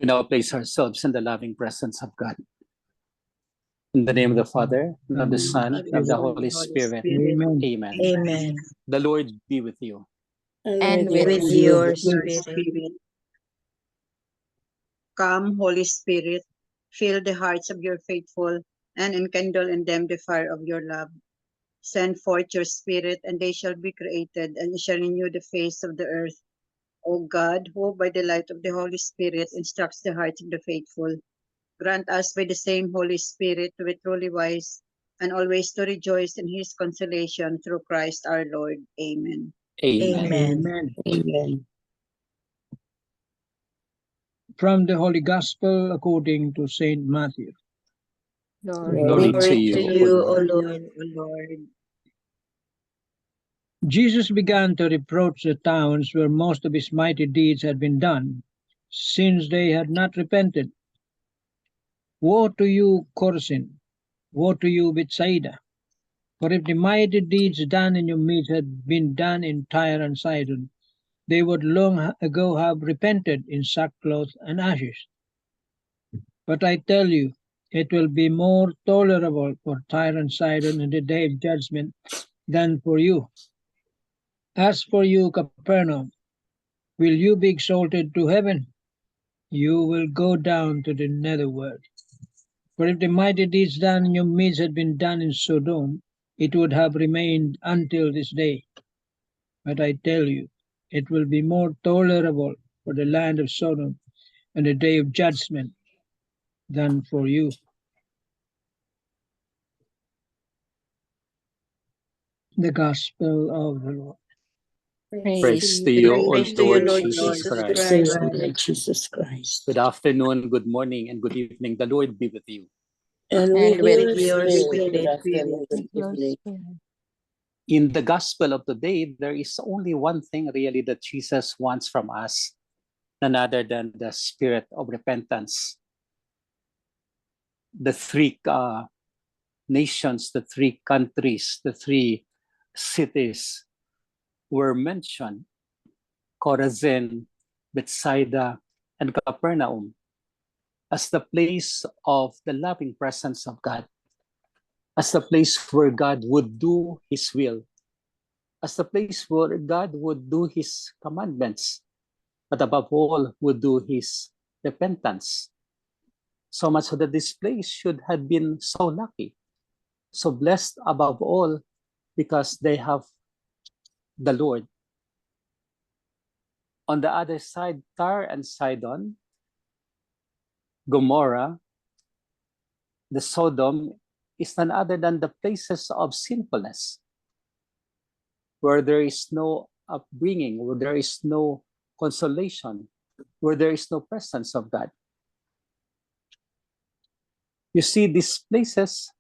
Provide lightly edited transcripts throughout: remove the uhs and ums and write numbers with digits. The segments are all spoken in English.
We now place ourselves in the loving presence of God. In the name of the Father, and of the Son, and of the Holy Spirit. Amen. Amen. Amen. The Lord be with you. And with your spirit. Come, Holy Spirit, fill the hearts of your faithful, and enkindle in them the fire of your love. Send forth your Spirit, and they shall be created, and you shall renew the face of the earth. O God, who by the light of the Holy Spirit instructs the hearts of the faithful, grant us by the same Holy Spirit to be truly wise, and always to rejoice in his consolation through Christ our Lord. Amen. Amen. Amen. Amen. From the Holy Gospel according to Saint Matthew. Glory to you, O O Lord. Lord. O Lord. Jesus began to reproach the towns where most of his mighty deeds had been done, since they had not repented. Woe to you, Chorazin! Woe to you, Bethsaida! For if the mighty deeds done in your midst had been done in Tyre and Sidon, they would long ago have repented in sackcloth and ashes. But I tell you, it will be more tolerable for Tyre and Sidon in the day of judgment than for you. As for you, Capernaum, will you be exalted to heaven? You will go down to the netherworld. For if the mighty deeds done in your midst had been done in Sodom, it would have remained until this day. But I tell you, it will be more tolerable for the land of Sodom on the day of judgment than for you. The Gospel of the Lord. Praise to you, O Praise to you, Lord Lord Jesus Jesus Christ. Christ. Lord Jesus Christ. Good afternoon, good morning, and good evening. The Lord be with you. And with with your your spirit. spirit, good afternoon, good evening. In the gospel of today, there is only one thing really that Jesus wants from us, none other than the spirit of repentance. The three nations, the three countries, the three cities were mentioned: Chorazin, Bethsaida, and Capernaum, as the place of the loving presence of God, as the place where God would do his will, as the place where God would do his commandments, but above all would do his repentance. So much so that this place should have been so lucky, so blessed above all, because they have the Lord. On the other side, Tyre and Sidon, Gomorrah, the Sodom, is none other than the places of sinfulness, where there is no upbringing, where there is no consolation, where there is no presence of God. You see, these places,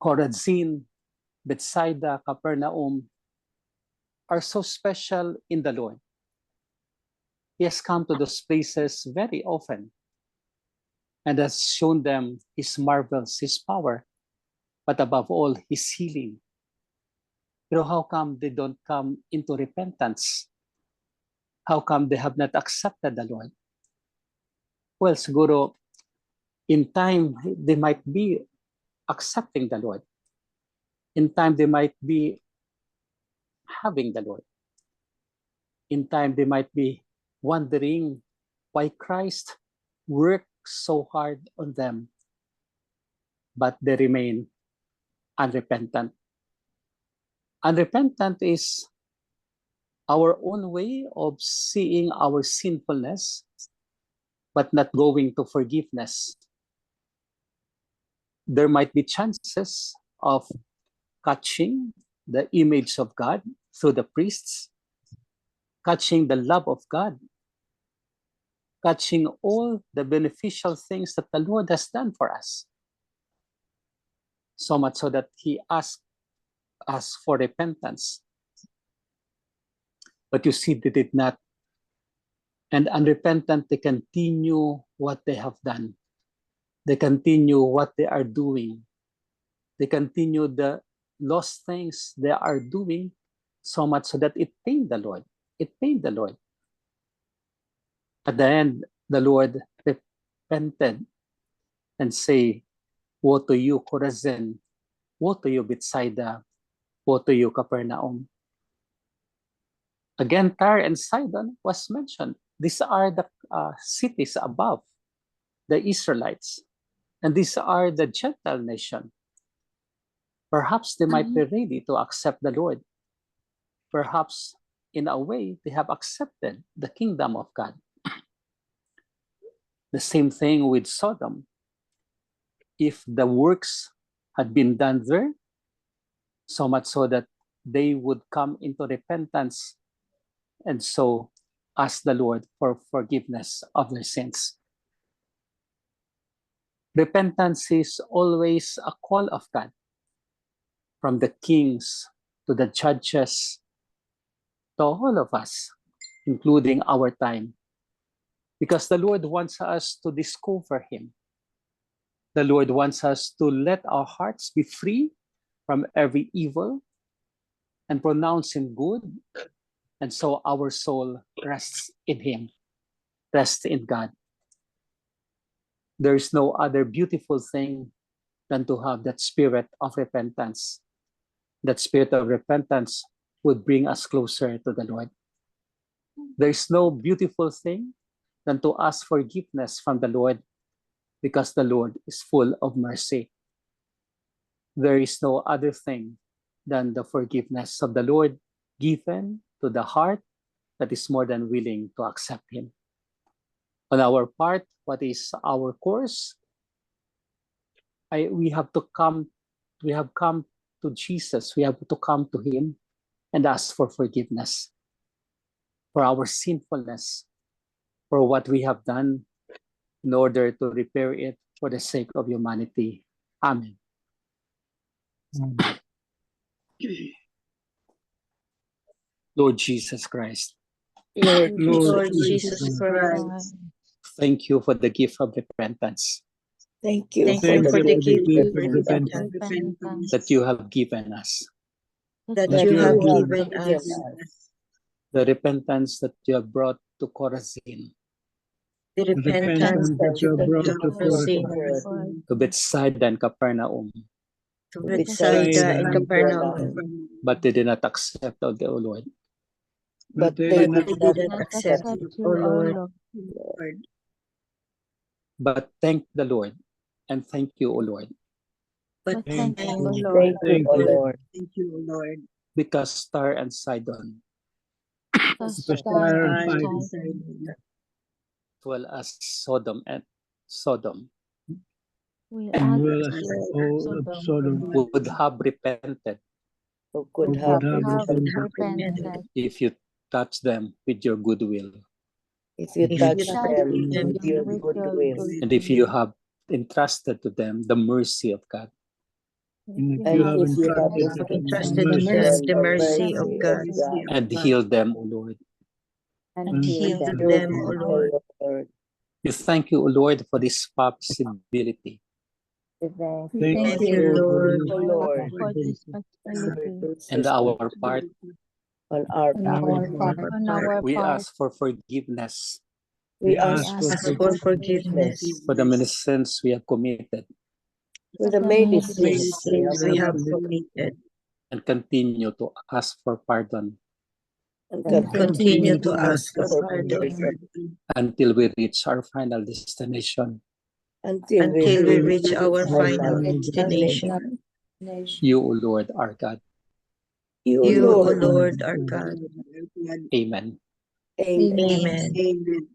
Chorazin, Bethsaida, Capernaum, are so special in the Lord. He has come to those places very often and has shown them his marvels, his power, but above all, his healing. Pero how come they don't come into repentance? How come they have not accepted the Lord? Well, siguro, in time, they might be accepting the Lord. In time, they might be having the Lord. In time, they might be wondering why Christ worked so hard on them, but they remain unrepentant. Unrepentant is our own way of seeing our sinfulness, but not going to forgiveness. There might be chances of catching the image of God through the priests, catching the love of God, catching all the beneficial things that the Lord has done for us. So much so that he asked us for repentance. But you see, they did not. And unrepentant, they continue what they have done. They continue what they are doing. They continue the lost things they are doing, so much so that it pained the Lord. It pained the Lord. At the end, the Lord repented and say, "Woe to you, Chorazin! Woe to you, Bethsaida! Woe to you, Capernaum!" Again, Tyre and Sidon was mentioned. These are the cities above the Israelites, and these are the Gentile nation. Perhaps they might be ready to accept the Lord. Perhaps, in a way, they have accepted the kingdom of God. The same thing with Sodom. If the works had been done there, so much so that they would come into repentance and so ask the Lord for forgiveness of their sins. Repentance is always a call of God, from the kings to the judges to all of us, including our time, because the Lord wants us to discover Him. The Lord wants us to let our hearts be free from every evil and pronounce Him good, and so our soul rests in Him, rests in God. There is no other beautiful thing than to have that spirit of repentance. That spirit of repentance would bring us closer to the Lord. There is no beautiful thing than to ask forgiveness from the Lord, because the Lord is full of mercy. There is no other thing than the forgiveness of the Lord given to the heart that is more than willing to accept Him. On our part, what is our course? We have come to Jesus. We have to come to Him and ask for forgiveness for our sinfulness, for what we have done, in order to repair it for the sake of humanity. Amen. Lord Jesus Christ, Lord Lord Lord Jesus Jesus Christ, Christ, thank you for the gift of repentance thank you thank for you thank the for you the for the gift gift of of repentance repentance that you have given us, that that you you have have given given us, the repentance that you have brought to Chorazin, the the repentance repentance that that you you have have brought brought to to sin, Chorazin, to Bethsaida and Capernaum, to Bethsaida Bethsaida and and Capernaum, Capernaum, but they did not accept, O Lord. but they but did they not didn't accept. accept you, O Lord. But thank the Lord and thank you, O Lord, But Thank thank you, you, Lord, thank you, Thank you, O Lord. because Tyre and Sidon, because Tyre and I Sidon, decided as well as Sodom, as well as all of Sodom, would have repented who who could could have have repented repented if you touch them with your goodwill, if you if touch you touch them them with your goodwill, and if you have entrusted to them the mercy of God. and if and you have if you have entrusted to them the entrusted to mercy them of the mercy of God, And heal them, O Lord. and heal God. them, O Lord. Lord. We thank you, O Lord, for this possibility. Thank Thank you, you for Lord, this Lord, possibility. And our part, on our On our part, we ask for forgiveness we we ask ask ask for for forgiveness forgiveness for the many sins we have committed for the many for the sins we sins we have have committed, and continue to ask for pardon and and continue continue to to ask ask for for pardon pardon until we reach our final destination. until until we we reach our our final destination. You, O Lord, our God. You, You, O Lord. Lord, our God. Amen. Amen. Amen. Amen.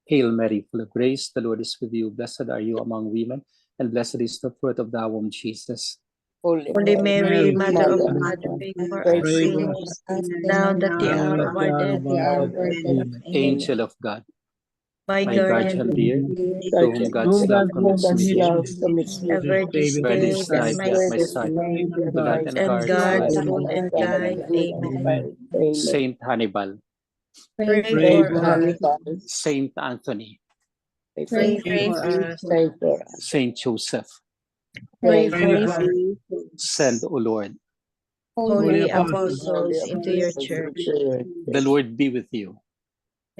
Hail Mary, full of grace, the Lord is with you. Blessed are you among women, and blessed is the fruit of thy womb, Jesus. Holy Holy Mary, Mary, Mother of Mother God, of pray God, for pray us pray for for sinners, us now that the now hour at of the our hour death. of our death. Amen. Angel of God, My my guardian guardian, dear, to whom Guardian, God's Whom love God's love commits God's me, love commits commits me. ever stay this with bear me, day this by life my at Where my this side, side, name and to guide God. and and guard guard, my rule, soul. and guide. Amen. Amen. Amen. Saint Hannibal, Pray Pray for for us. us. Hannibal, Saint Anthony, Pray Pray for us. pray for us. Saint Joseph, Pray for for us. us. send, O Lord. Holy Holy apostles, apostles into your church. The Lord be with you.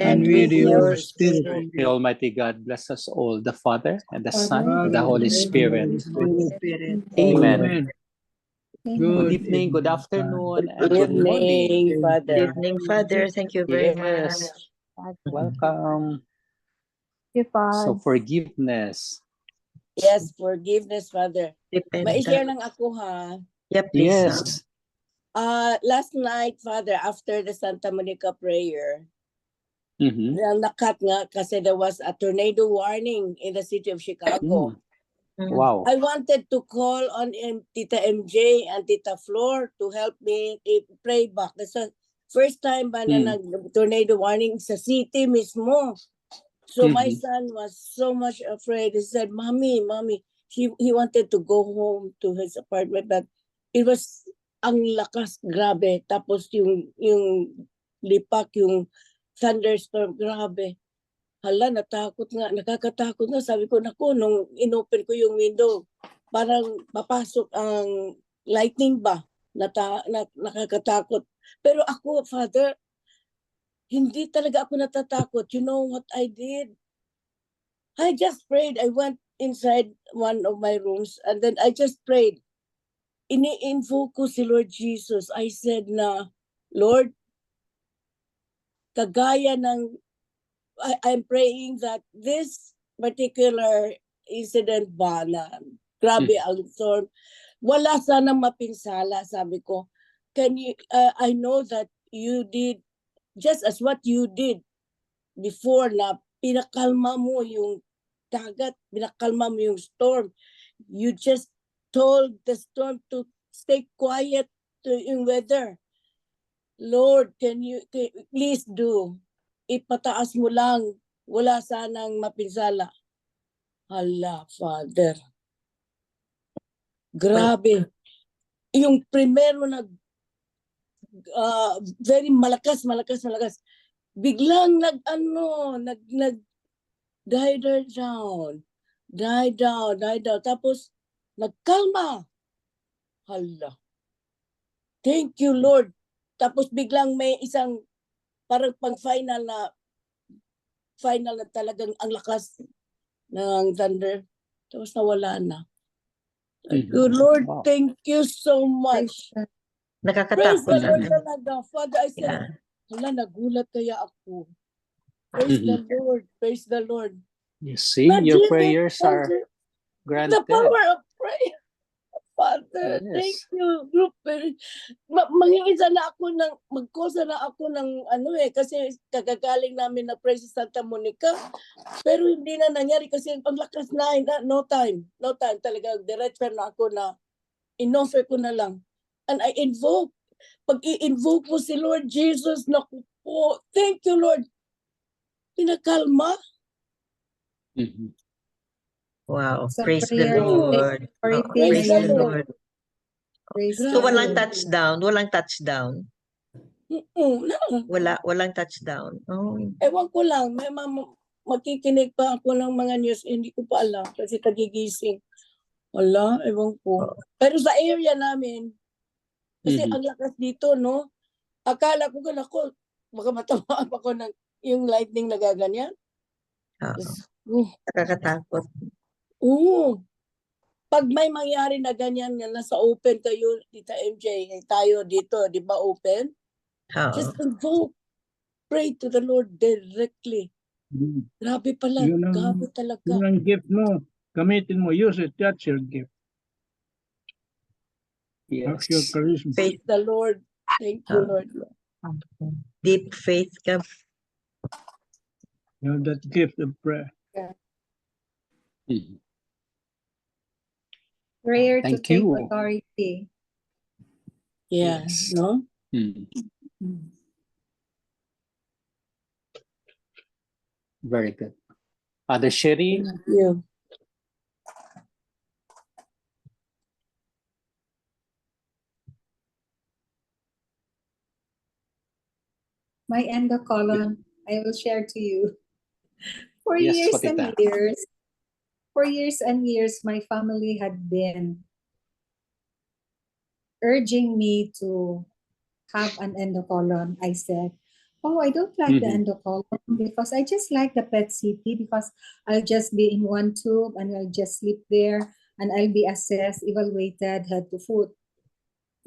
and with your spirit. May Almighty God bless us all, the Father, and the Son, Father, and the Holy and the Spirit. Holy Holy Spirit. Spirit. Amen. Good Good evening, good evening, afternoon, Good and good morning. evening, Thank Father. you. evening, Father. Thank you very Yes, much. welcome. You, So Father. forgiveness. Yes, forgiveness, Father. Depende. Ma-share lang ako ha. Yeah, please. Yes. Last night, Father, after the Santa Monica prayer, Mhm. nakat nga kasi there was a tornado warning in the city of Chicago. Wow. I wanted to call on Tita MJ and Tita Flor to help me pray back. That's the first time ba na nag-tornado warning sa city mismo. So my son was so much afraid. He said, Mommy, he wanted to go home to his apartment, but it was ang lakas, grabe. Tapos yung lipak, yung thunderstorm, grabe. Hala, nakakatakot nga. Sabi ko, naku, nung inopen ko yung window, parang papasok ang lightning ba? Nakakatakot. Pero ako, Father, hindi talaga ako natatakot. You know what I did? I just prayed. I went inside one of my rooms and then I just prayed. Ini-invoke ko si Lord Jesus. I said na, Lord, kagaya ng I'm praying that this particular incident ba na grabe ang storm, wala sanang mapinsala, sabi ko. Can you, I know that you did just as what you did before na pinakalma mo yung dagat, pinakalma mo yung storm. You just told the storm to stay quiet to yung weather. Lord, can you please do? Ipataas mo lang, wala sanang mapinsala. Hala, Father. Grabe. Yung primero very malakas. Biglang die down. Tapos, nagkalma. Hala. Thank you, Lord. Tapos biglang may isang parang pang-final na talagang ang lakas ng thunder. Tapos nawala na. Good Lord, Wow. thank you so much. Praise the Lord Nakakatakot. talaga. Father, I said, wala, nagulat kaya ako. Praise the Lord. Praise the Lord. You see, your prayers are The granted. power of prayer. Father, Yes. thank you. Group, maghingi sana ako mag-call sana ako ng kasi kagagaling namin na pray sa Santa Monica. Pero hindi na nangyari kasi ang lakas na, no time talaga. Diretso na ako na in-offer ko na lang. And I invoke, pag i-invoke mo si Lord Jesus, naku po, thank you Lord. Pinakalma. Wow. So Praise the prayer, Lord. prayer, Praise the prayer. Lord. Praise So the walang Lord. touchdown? Walang touchdown? Walang touchdown? Oh. Ewan ko lang, may makikinig pa ako ng mga news, hindi ko pa alam kasi kagigising. Wala, ewan ko. Pero sa area namin, kasi ang lakas dito, no? Akala ko baka matamaan pa ko ng yung lightning na gaganyan. Nakakatakot. Oo. Pag may mangyari na ganyan na nasa open kayo, Tita MJ, tayo dito, di ba open? Just invoke. Pray to the Lord directly. Grabe pala. Grabe talaga. Yun ang gift mo. Gamitin mo. Use it. That's your gift. That's your Yes. charisma. Praise the Lord. Thank you, Lord. Deep faith ka. You have that gift of prayer. Prayer to Thank take you. authority. Yeah. Yes. No? Very good. Father Sherry, Thank you. My endocolon, I will share to you. For Yes, years Patita. and years, my family had been urging me to have an endocolon. I said, Oh, I don't like the Mhm. endocolon because I just like the PET CT because I'll just be in one tube and I'll just sleep there and I'll be assessed, evaluated head to foot.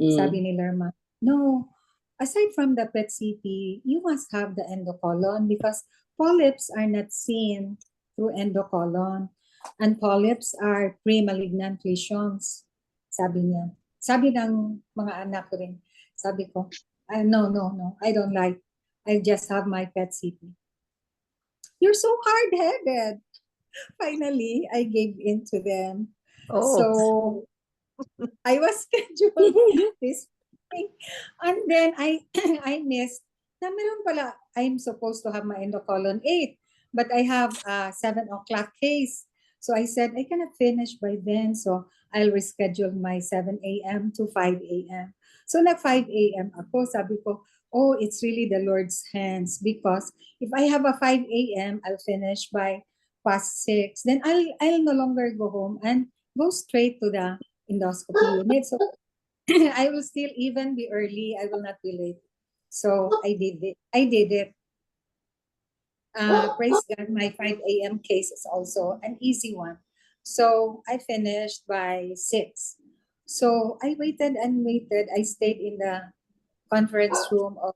Sabi ni Lerma. No, aside from the PET CT, you must have the endocolon because polyps are not seen through endocolon. And polyps are pre-malignant lesions, sabi niya. Sabi ng mga anak ko rin. Sabi ko, no, I don't like. I just have my PET CT. You're so hard-headed. Finally, I gave in to them. Oh, So I was scheduled this thing. And then I I missed na meron pala, I'm supposed to have my endocolon 8, but I have a 7 o'clock case. So I said, I cannot finish by then. So I'll reschedule my 7 a.m. to 5 a.m. So nag 5 a.m. ako, sabi ko, oh, it's really the Lord's hands because if I have a 5 a.m., I'll finish by past 6. Then I'll no longer go home and go straight to the endoscopy unit. So I will still even be early. I will not be late. So I did it. Praise God, my 5 a.m. case is also an easy one. So I finished by 6. So I waited and waited. I stayed in the conference room of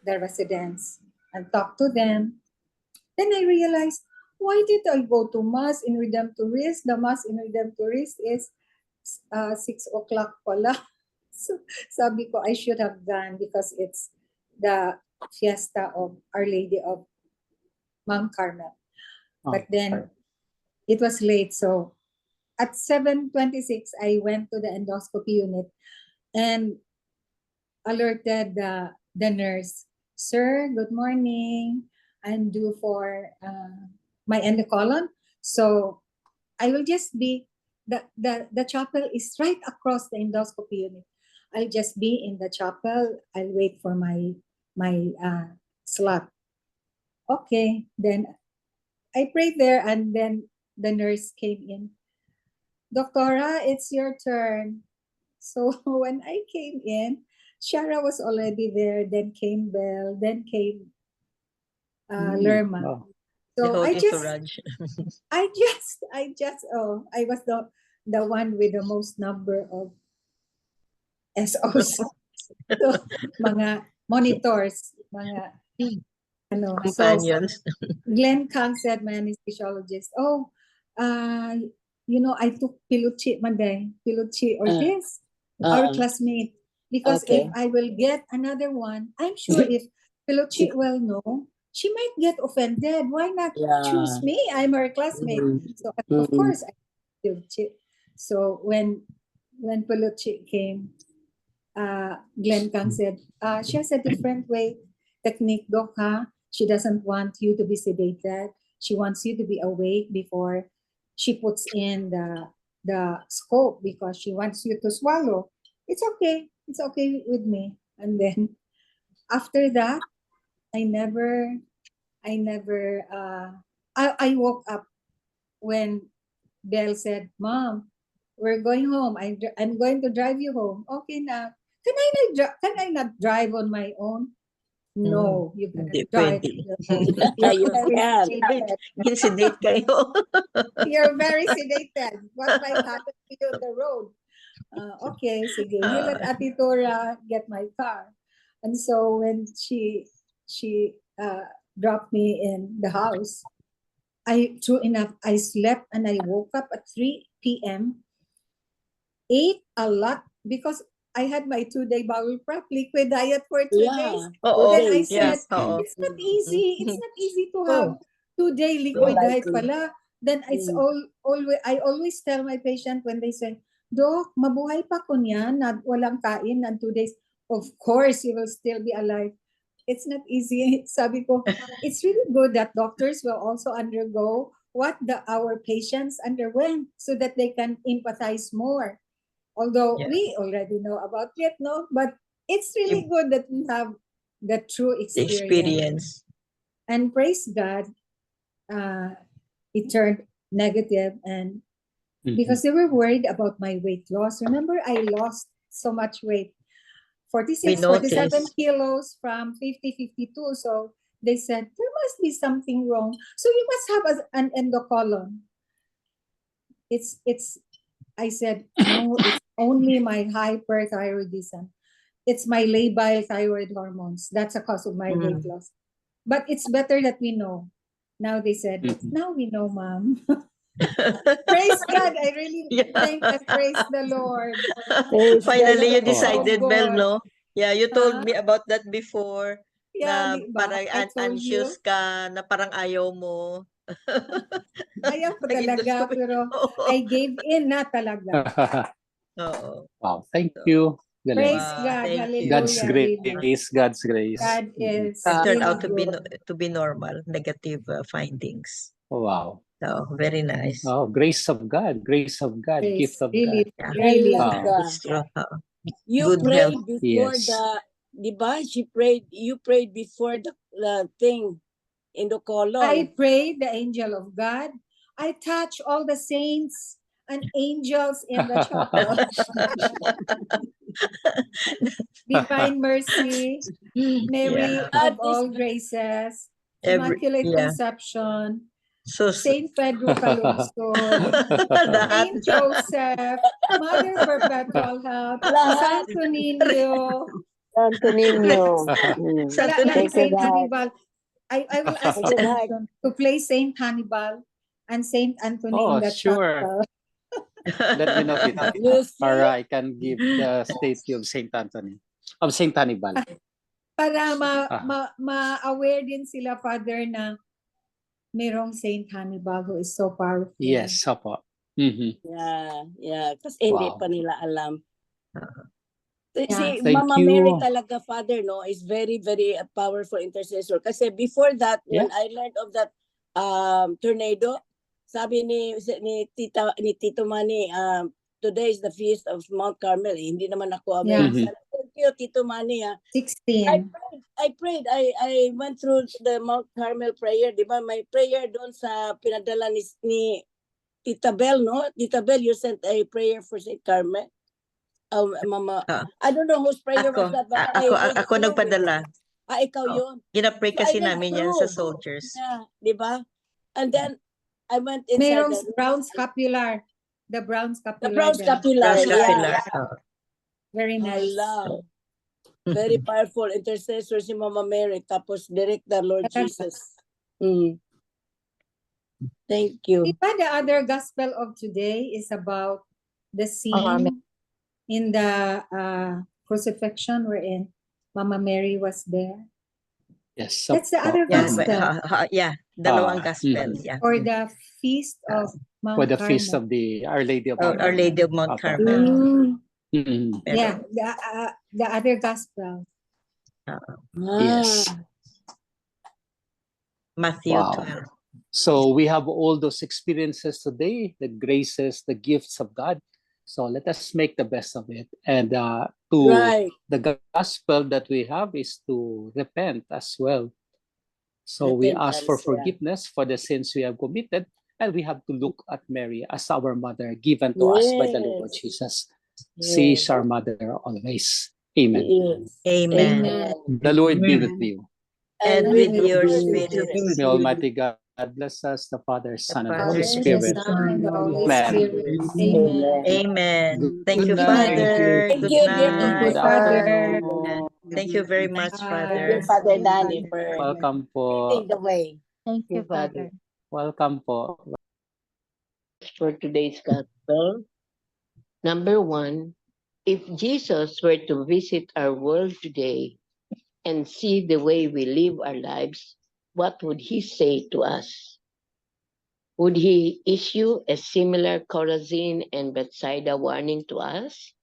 the residents and talked to them. Then I realized, why did I go to Mass in Redemptoris? The Mass in Redemptoris is 6 o'clock pala. So sabi ko, I should have gone because it's the fiesta of Our Lady of Mount Carmel. Oh, But then it was late. So at 7:26, I went to the endoscopy unit and alerted the nurse, Sir, good morning. I'm due for my endocolon. So I will just be, the chapel is right across the endoscopy unit. I'll just be in the chapel. I'll wait for my slot. Okay, then I prayed there and then the nurse came in. Doctora, it's your turn. So when I came in, Shara was already there, then came Belle, then came Lerma. wow. the So whole entourage. I was the one with the most number of SOs. So, mga monitors, mga ano. So Companions. Glenn Kang said, my anesthesiologist, I took Piluchi Manday, Piluchi Ortiz, our classmate, because if Okay. I will get another one, I'm sure if Piluchi will know, she might get offended. Why not choose me? I'm her classmate. So of course, I Piluchi. So when Piluchi came, Glenn Kang said, she has a different way technique, Doc, huh? She doesn't want you to be sedated. She wants you to be awake before she puts in the scope because she wants you to swallow. It's okay. It's okay with me. And then after that, I woke up when Belle said, Mom, we're going home. I'm going to drive you home. Okay na. Can I not drive on my own? No, you cannot drive. Depende. You can. Incident kayo. You're very sedated. What might happen to you on the road? Okay, sige. You let Ate Tora get my car. And so when she dropped me in the house, true enough, I slept and I woke up at 3 p.m. Ate a lot because I had my 2-day bowel prep liquid diet for 2 days. Oo. Then I Yeah. said, Oo. it's not easy. It's not easy to Oh. have 2-day liquid diet likely. pala. Then it's I always tell my patient when they say, Doc, mabuhay pa ko niyan na walang kain ng 2 days. Of course, you will still be alive. It's not easy. Sabi ko, it's really good that doctors will also undergo what our patients underwent so that they can empathize more. Although Yeah. we already know about it, no? But it's really good that we have the true The experience. experience. And praise God, it turned negative and because they were worried about my weight loss. Remember, I lost so much weight. We 46, 47 noticed. kilos from 50, 52. So they said, there must be something wrong. So you must have an endocolon. I said, no, it's only my hyperthyroidism. It's my labile thyroid hormones. That's a cause of my weight loss. But it's better that we know. Now they said, Mhm. now we know, ma'am. Praise God. I really Yeah. thank and praise the Lord. Praise the Finally, you Lord. decided, So Bel, good. no? Yeah, you told Huh? me about that before. Yeah, Na di ba? parang I told you. anxious ka, na parang ayaw mo. Ayaw ko Naging talaga, endoscopy. pero Oo. I gave in na talaga. Oo. Wow, thank So, you. Galing. Praise wow, God. thank you. God's Hallelujah. Really. grace, God's grace. God Mhm. is It turned really out to be good. to be normal, negative findings. Wow. So, very nice. Oh, grace of God, grace of God, Praise. gift of Really, Yeah. really. Wow. It's true. You Good prayed health. before Yes. di ba? You prayed before the thing in the colon. I prayed the angel of God. I touch all the saints and angels in the chapel. Divine mercy, Mary Yeah. of God all is graces, Every Immaculate yeah. Conception, So Saint Pedro Calungsod, lahat. Saint Joseph, Mother Perpetual Help, lahat. Santo Niño, Santo Niño. Santo like Niño. Saint Sacred Heart. Hannibal. I will ask Sacred Heart. Edson to play Saint Hannibal and Saint Anthony Oh, in that sure. chapel. Let me know, Tita, You see? para I can give the statue of Saint Anthony, of Saint Hannibal. Para Ah. ma-aware din sila, Father, na merong Saint Hannibal who is so powerful. Yes, opo. Mhm. Yeah. Kasi hindi Wow. pa nila alam. Yeah. Si Thank Mama you. Mary talaga, Father, no, is very, very a powerful intercessor. Kasi before that, when I learned of that tornado, sabi ni Tito Manny, today is the feast of Mount Carmel. Hindi naman ako aware. Yeah. Mhm. Thank you, Tito Manny. 16. I prayed. I went through the Mount Carmel prayer. Di ba? May prayer doon sa pinadala ni Tita Bel, no? Tita Bel, you sent a prayer for St. Carmel. Mama, Ah. I don't know whose prayer was that, but I went Ako through nagpadala. it. Ikaw Oh. yun. Ginapray So, kasi I went namin yan sa through. soldiers. Yeah, di ba? And then, I went inside Merong brown scapular. The brown the scapular. brown there. scapular. Brown Yeah. scapular. Oh. Very nice. Allah. Very powerful intercessor si Mama Mary. Tapos direct the Lord Jesus. Thank you. Diba the other gospel of today is about the scene in the crucifixion wherein Mama Mary was there? Yes. That's the other Yeah, gospel. dalawang gospel. Yeah. Or the feast of Mount For the feast Carmel. of the Our Lady of Our Mount Lady of Mount Opo. Carmel. Mhm. Yeah, the other gospel. Yes. Matthew Wow. 12. So we have all those experiences today, the graces, the gifts of God. So let us make the best of it. And Right. the gospel that we have is to repent as well. So we ask for Repentance, yeah. forgiveness for the sins we have committed, and we have to look at Mary as our mother, given to us by the Lord Yes. Jesus. She is Yes. our mother always. Amen. Yes. Amen. The Lord be Amen. with you. And with your spirit. spirit. May Almighty God bless us, the Father, Son, and Father, Holy And the Spirit. Son and the Holy Amen. Spirit. Amen. Amen. Thank Good you, night. Father. Thank Good you, dear Thank you, night. Father. Father. And thank you very much, Thank you, Father. Father Danny, for Welcome leading po. the way. Thank you, Father. Welcome po. For today's gospel, number 1, if Jesus were to visit our world today and see the way we live our lives, what would he say to us? Would he issue a similar Chorazin and Bethsaida warning to us?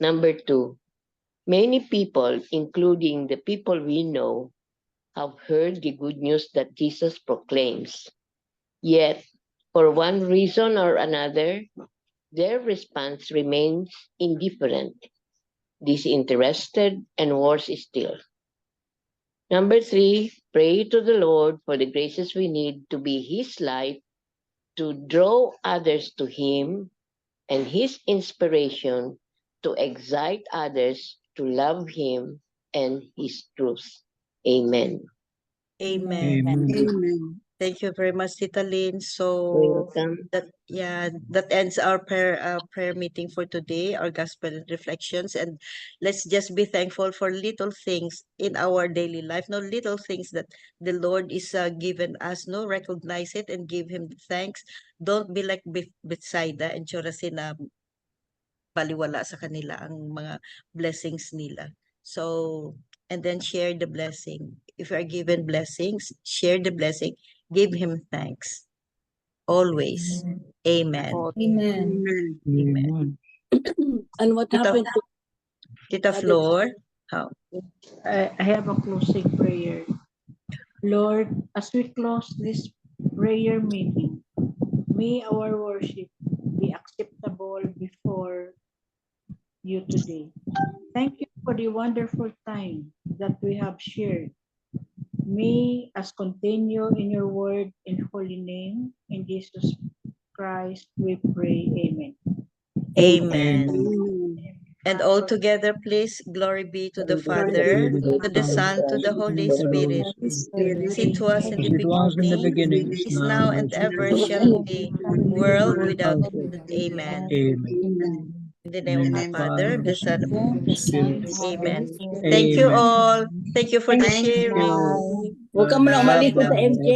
Number 2, many people, including the people we know, have heard the good news that Jesus proclaims. Yet, for one reason or another, their response remains indifferent, disinterested, and worse still. Number 3, pray to the Lord for the graces we need to be His light, to draw others to Him, and His inspiration to excite others to love Him and His truth. Amen. Amen. Amen. Amen. Thank you very much, Tita Lynn. So Welcome. that ends our prayer meeting for today, our gospel reflections, and let's just be thankful for little things in our daily life. No, little things that the Lord is given us. No, recognize it and give Him thanks. Don't be like Bethsaida and Chorazin na baliwala sa kanila ang mga blessings nila. So, and then share the blessing. If you are given blessings, share the blessing. Give Him thanks. Always. Amen. Amen. Amen. Amen. And what Tita- happened to Tita Flor, how? I have a closing prayer. Lord, as we close this prayer meeting, may our worship be acceptable before you today. Thank you for the wonderful time that we have shared. May us continue in your word and holy name. In Jesus Christ we pray. Amen. Amen. Amen. And all together, please, glory be to the Father, to the Son, to the Holy Spirit. Spirit, As it was in As the it was in the beginning, beginning, is now and ever shall be, world without end. Amen. Amen. Amen. In the name of the Father, the Son, of the Holy Spirit. Amen. Amen. Thank you all. Thank you for the Thank you. sharing. Huwag ka mo na umalis Bye-bye. sa MJ.